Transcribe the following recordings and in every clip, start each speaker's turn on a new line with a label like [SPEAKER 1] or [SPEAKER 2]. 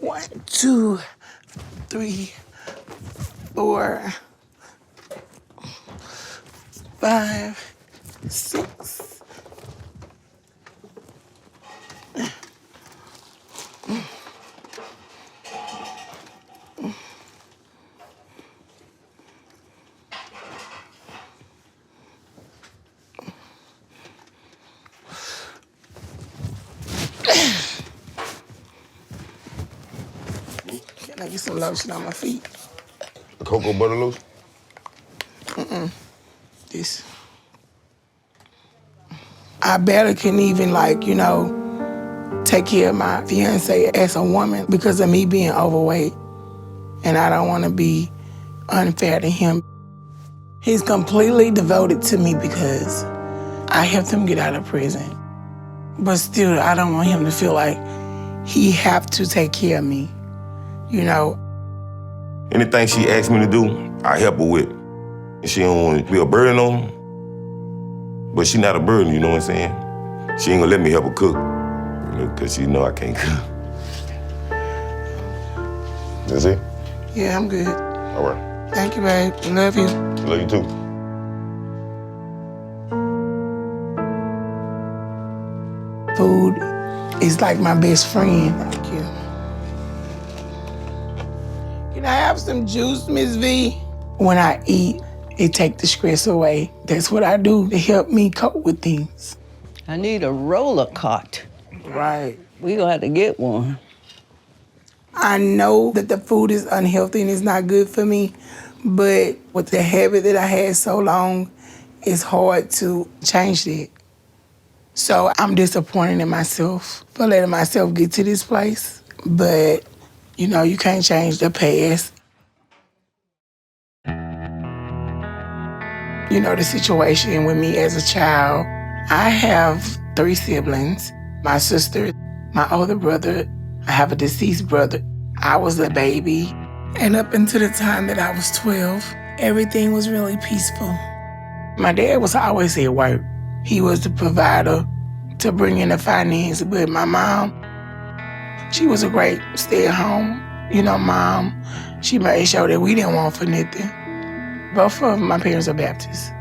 [SPEAKER 1] 1, 2, 3, 4, 5, 6. Can I get some lotion on my feet?
[SPEAKER 2] Cocoa butter lotion?
[SPEAKER 1] This. I barely can even, take care of my fiance as a woman because of me being overweight. And I don't want to be unfair to him. He's completely devoted to me because I helped him get out of prison. But still, I don't want him to feel like he have to take care of me,
[SPEAKER 2] Anything she asks me to do, I help her with. And she don't want to be a burden on her, but she not a burden, you know what I'm saying? She ain't gonna let me help her cook, because she know I can't cook. That's it?
[SPEAKER 1] Yeah, I'm good.
[SPEAKER 2] All right.
[SPEAKER 1] Thank you, babe. Love you.
[SPEAKER 2] Love you too.
[SPEAKER 1] Food is like my best friend. Thank you. Can I have some juice, Miss V? When I eat, it takes the stress away. That's what I do to help me cope with things.
[SPEAKER 3] I need a roller cart.
[SPEAKER 1] Right.
[SPEAKER 3] We gonna have to get one.
[SPEAKER 1] I know that the food is unhealthy and it's not good for me, but with the habit that I had so long, it's hard to change that. So I'm disappointed in myself for letting myself get to this place. But, you can't change the past. The situation with me as a child, I have 3 siblings. My sister, my older brother, I have a deceased brother. I was a baby. And up until the time that I was 12, everything was really peaceful. My dad was always at work. He was the provider to bring in the finance, but my mom, she was a great stay-at-home, mom. She made sure that we didn't want for nothing. Both of my parents are Baptists.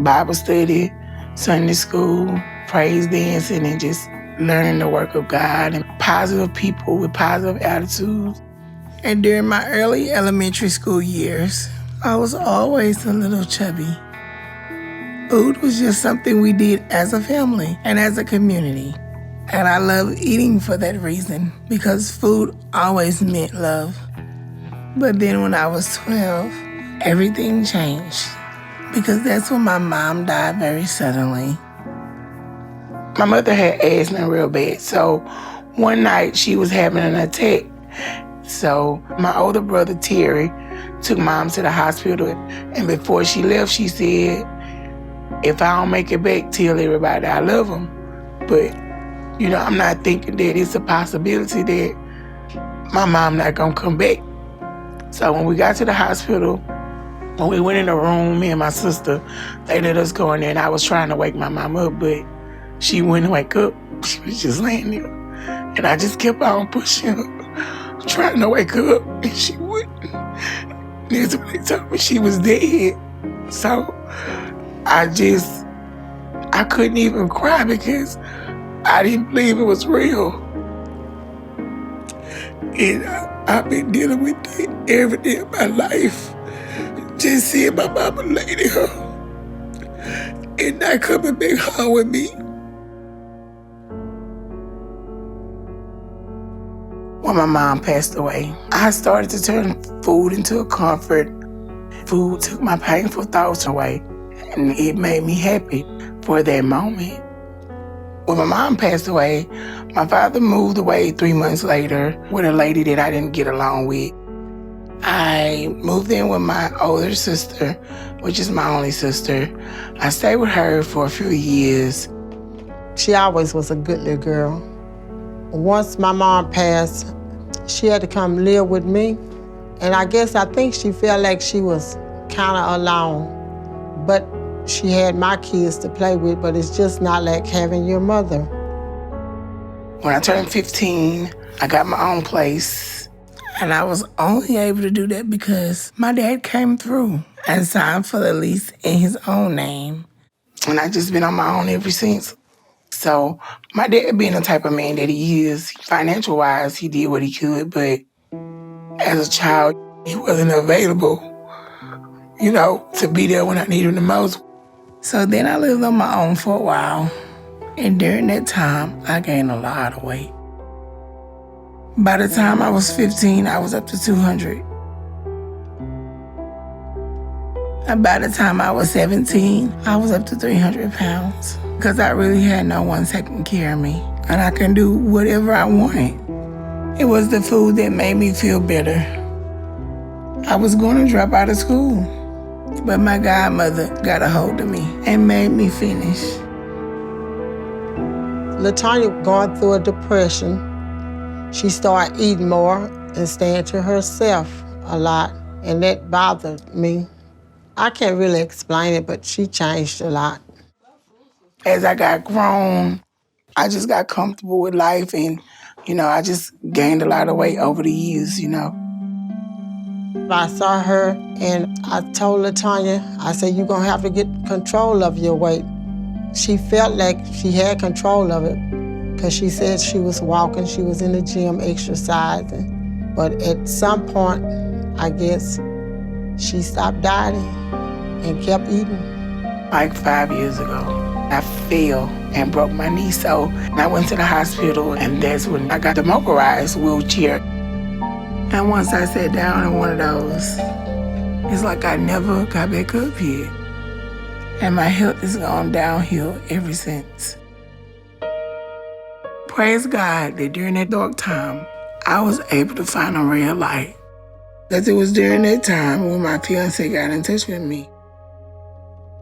[SPEAKER 1] Bible study, Sunday school, praise dancing, and just learning the work of God and positive people with positive attitudes. And during my early elementary school years, I was always a little chubby. Food was just something we did as a family and as a community. And I love eating for that reason, because food always meant love. But then when I was 12, everything changed, because that's when my mom died very suddenly. My mother had asthma real bad, so one night she was having an attack. So my older brother, Terry, took mom to the hospital, and before she left, she said, if I don't make it back, tell everybody I love them. But, I'm not thinking that it's a possibility that my mom not gonna come back. So when we got to the hospital, when we went in the room, me and my sister, they let us go in there, and I was trying to wake my mom up, but she wouldn't wake up. She was just laying there. And I just kept on pushing her, trying to wake her up, and she wouldn't. That's when they told me she was dead. So I couldn't even cry because I didn't believe it was real. And I've been dealing with it every day of my life. Just seeing my mama lay there and not coming back home with me. When my mom passed away, I started to turn food into a comfort. Food took my painful thoughts away, and it made me happy for that moment. When my mom passed away, my father moved away 3 months later with a lady that I didn't get along with. I moved in with my older sister, which is my only sister. I stayed with her for a few years.
[SPEAKER 4] She always was a good little girl. Once my mom passed, she had to come live with me. And I think she felt like she was kind of alone. But she had my kids to play with, but it's just not like having your mother.
[SPEAKER 1] When I turned 15, I got my own place. And I was only able to do that because my dad came through and signed for the lease in his own name. And I just been on my own ever since. So my dad being the type of man that he is, financial-wise, he did what he could, but as a child, he wasn't available, to be there when I needed him the most. So then I lived on my own for a while. And during that time, I gained a lot of weight. By the time I was 15, I was up to 200. And by the time I was 17, I was up to 300 pounds. Because I really had no one taking care of me. And I can do whatever I wanted. It was the food that made me feel better. I was going to drop out of school. But my godmother got a hold of me and made me finish.
[SPEAKER 4] Latonya going through a depression. She started eating more and staying to herself a lot, and that bothered me. I can't really explain it, but she changed a lot.
[SPEAKER 1] As I got grown, I just got comfortable with life, and, I just gained a lot of weight over the years,
[SPEAKER 4] I saw her, and I told Latonya, I said, you're going to have to get control of your weight. She felt like she had control of it because she said she was walking, she was in the gym exercising. But at some point, I guess, she stopped dieting and kept eating.
[SPEAKER 1] Like 5 years ago, I fell and broke my knee, so I went to the hospital, and that's when I got the motorized wheelchair. And once I sat down in one of those, it's like I never got back up yet. And my health has gone downhill ever since. Praise God that during that dark time, I was able to find a ray of light. Because it was during that time when my fiance got in touch with me.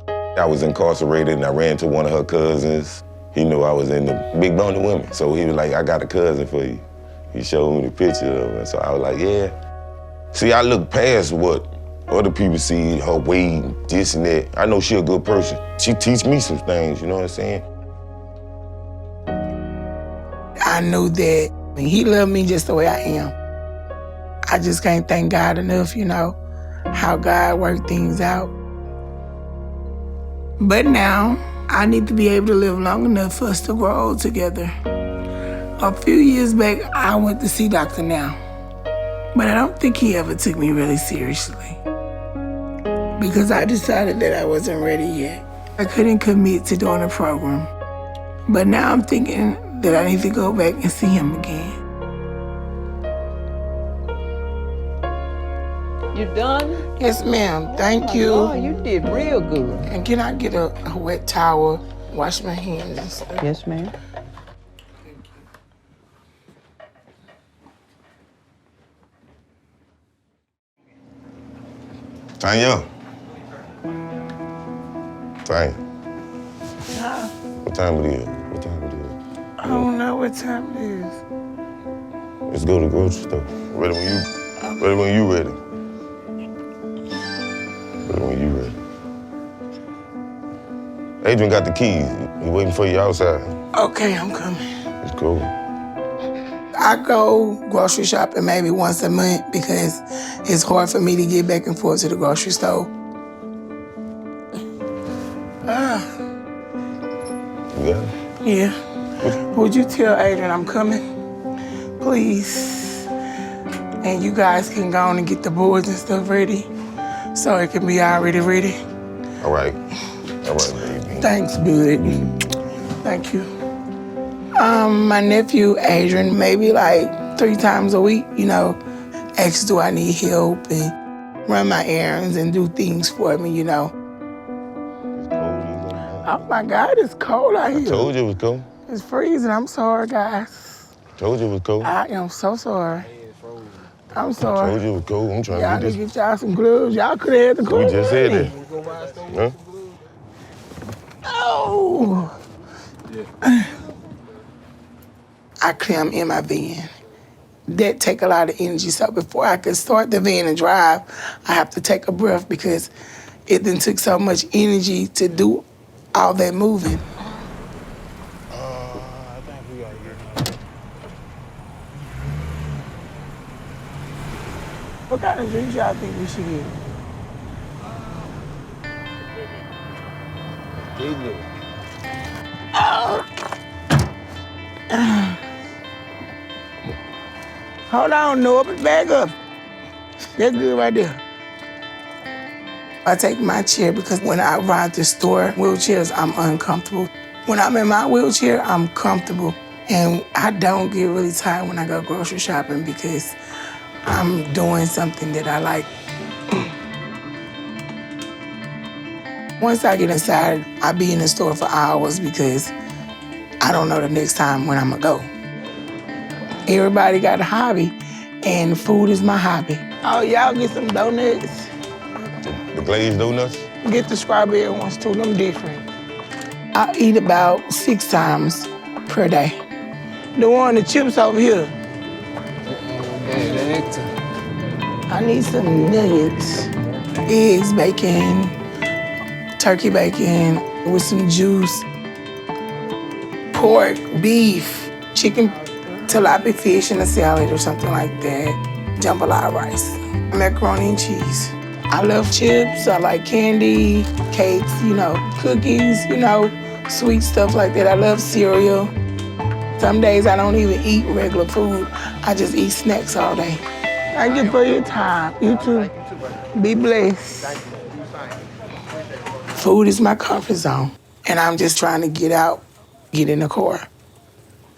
[SPEAKER 2] I was incarcerated and I ran to one of her cousins. He knew I was in the big boned women, so he was like, I got a cousin for you. He showed me the picture of her, so I was like, yeah. See, I look past what other people see, her weight, this and that. I know she a good person. She teach me some things, you know what I'm saying?
[SPEAKER 1] I knew that he loved me just the way I am. I just can't thank God enough, how God worked things out. But now, I need to be able to live long enough for us to grow old together. A few years back, I went to see Dr. Now, but I don't think he ever took me really seriously because I decided that I wasn't ready yet. I couldn't commit to doing a program, but now I'm thinking that I need to go back and see him again.
[SPEAKER 3] You done?
[SPEAKER 1] Yes, ma'am. Thank you.
[SPEAKER 3] Oh, you did real good.
[SPEAKER 1] And can I get a wet towel, wash my hands and stuff?
[SPEAKER 3] Yes, ma'am.
[SPEAKER 2] Tanya. Tanya. What time it is? What time it is?
[SPEAKER 1] I don't know what time it is.
[SPEAKER 2] Let's go to the grocery store. Ready when you ready. Ready when you ready. Adrian got the keys. He waiting for you outside.
[SPEAKER 1] Okay, I'm coming.
[SPEAKER 2] Let's go.
[SPEAKER 1] I go grocery shopping maybe once a month because it's hard for me to get back and forth to the grocery store.
[SPEAKER 2] You got it?
[SPEAKER 1] Yeah. Would you tell Adrian I'm coming? Please. And you guys can go on and get the boards and stuff ready so it can be already ready.
[SPEAKER 2] All right, baby.
[SPEAKER 1] Thanks, bud. Thank you. My nephew, Adrian, maybe like 3 times a week, asks do I need help and run my errands and do things for me,
[SPEAKER 2] It's cold.
[SPEAKER 1] Oh my God, it's cold out here.
[SPEAKER 2] I told you it was cold.
[SPEAKER 1] It's freezing. I'm sorry, guys.
[SPEAKER 2] Told you it was cold.
[SPEAKER 1] I am so sorry. I'm
[SPEAKER 2] I
[SPEAKER 1] sorry.
[SPEAKER 2] told you it was cold. I'm trying
[SPEAKER 1] Y'all
[SPEAKER 2] to
[SPEAKER 1] need
[SPEAKER 2] get
[SPEAKER 1] to
[SPEAKER 2] this.
[SPEAKER 1] get y'all some gloves. Y'all could have had the gloves.
[SPEAKER 2] We just said that. Huh?
[SPEAKER 1] Oh. Yeah. I climb in my van. That take a lot of energy. So before I can start the van and drive, I have to take a breath because it then took so much energy to do all that moving.
[SPEAKER 5] I think we gotta get him.
[SPEAKER 1] What kind of drinks y'all think we should get? Hold on, no, open back up. That's good right there. I take my chair because when I ride the store wheelchairs, I'm uncomfortable. When I'm in my wheelchair, I'm comfortable. And I don't get really tired when I go grocery shopping because I'm doing something that I like. Once I get inside, I be in the store for hours because I don't know the next time when I'm gonna go. Everybody got a hobby, and food is my hobby. Oh, y'all get some donuts?
[SPEAKER 2] The glazed donuts?
[SPEAKER 1] Get the strawberry ones too, them different. I eat about 6 times per day. The one, the chips over here. I need some nuggets, eggs, bacon, turkey bacon with some juice, pork, beef, chicken, tilapia fish in a salad or something like that, jambalaya rice, macaroni and cheese. I love chips, I like candy, cakes, cookies, sweet stuff like that. I love cereal. Some days I don't even eat regular food. I just eat snacks all day. Thank you for your time. You too. Be blessed. Food is my comfort zone. And I'm just trying to get out, get in the car.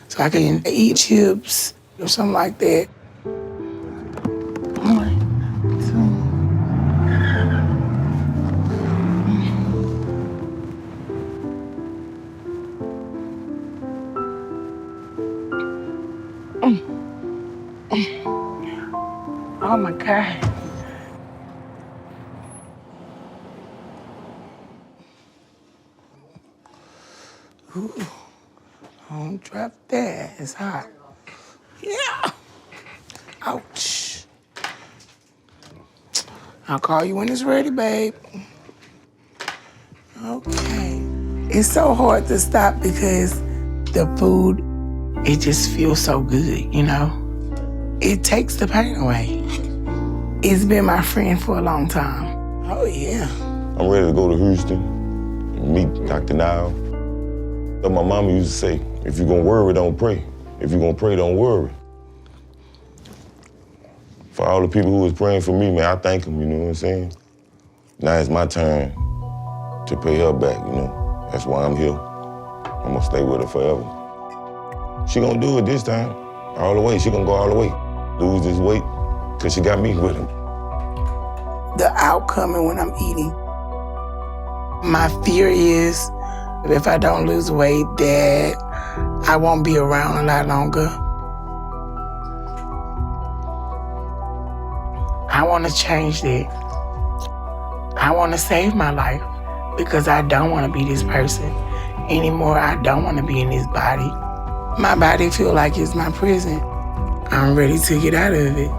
[SPEAKER 1] So I can eat chips or something like that. 1, 2. Oh my God. Ooh. Don't drop that. It's hot. Yeah. Ouch. I'll call you when it's ready, babe. Okay. It's so hard to stop because the food, it just feels so good, It takes the pain away. It's been my friend for a long time. Oh, yeah.
[SPEAKER 2] I'm ready to go to Houston and meet Dr. Nile. But my mama used to say, if you're gonna worry, don't pray. If you're gonna pray, don't worry. For all the people who was praying for me, man, I thank them, you know what I'm saying? Now it's my turn to pay her back, That's why I'm here. I'm gonna stay with her forever. She gonna do it this time, all the way. She gonna go all the way. Lose this weight, because she got me with him.
[SPEAKER 1] The outcome and when I'm eating. My fear is if I don't lose weight, that I won't be around a lot longer. I want to change that. I want to save my life because I don't want to be this person anymore. I don't want to be in this body. My body feel like it's my prison. I'm ready to get out of it.